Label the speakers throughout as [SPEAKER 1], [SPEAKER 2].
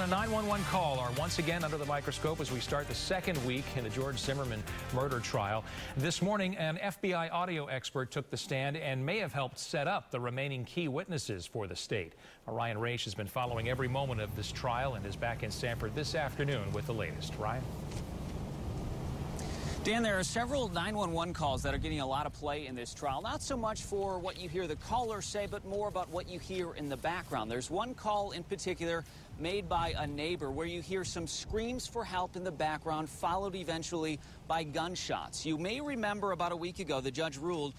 [SPEAKER 1] a 911 call are once again under the microscope as we start the second week in the George Zimmerman murder trial. This morning, an FBI audio expert took the stand and may have helped set up the remaining key witnesses for the state. Ryan Raish has been following every moment of this trial and is back in Sanford this afternoon with the latest. Ryan?
[SPEAKER 2] Dan, there are several 911 calls that are getting a lot of play in this trial. Not so much for what you hear the caller say, but more about what you hear in the background. There's one call in particular made by a neighbor where you hear some screams for help in the background, followed eventually by gunshots. You may remember about a week ago the judge ruled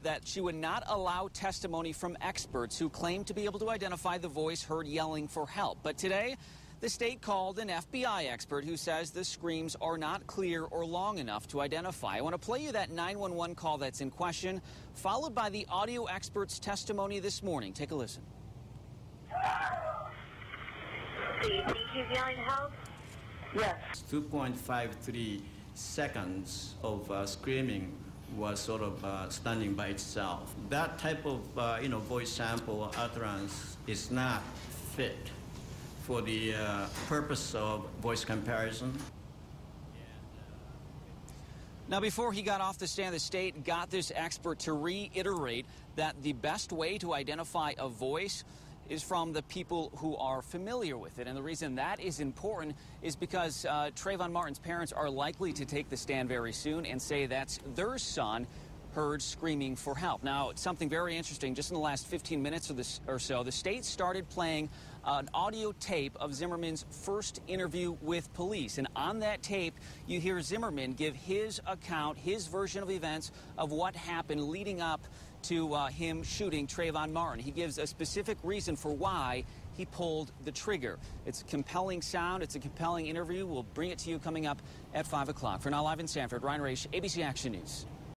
[SPEAKER 2] that she would not allow testimony from experts who claimed to be able to identify the voice heard yelling for help. But today, the state called an FBI expert who says the screams are not clear or long enough to identify. I want to play you that 911 call that's in question, followed by the audio expert's testimony this morning. Take a listen.
[SPEAKER 3] Do you think he's yelling help?
[SPEAKER 4] Yes. 2.53 seconds of screaming was sort of standing by itself. That type of voice sample utterance is not fit for the purpose of voice comparison.
[SPEAKER 2] Now, before he got off the stand, the state got this expert to reiterate that the best way to identify a voice is from the people who are familiar with it. And the reason that is important is because Trayvon Martin's parents are likely to take the stand very soon and say that's their son heard screaming for help. Now, something very interesting, just in the last 15 minutes or so, the state started playing an audio tape of Zimmerman's first interview with police. And on that tape, you hear Zimmerman give his account, his version of events of what happened leading up to him shooting Trayvon Martin. He gives a specific reason for why he pulled the trigger. It's a compelling sound. It's a compelling interview. We'll bring it to you coming up at 5 o'clock. For now, live in Sanford, Ryan Raish, ABC Action News.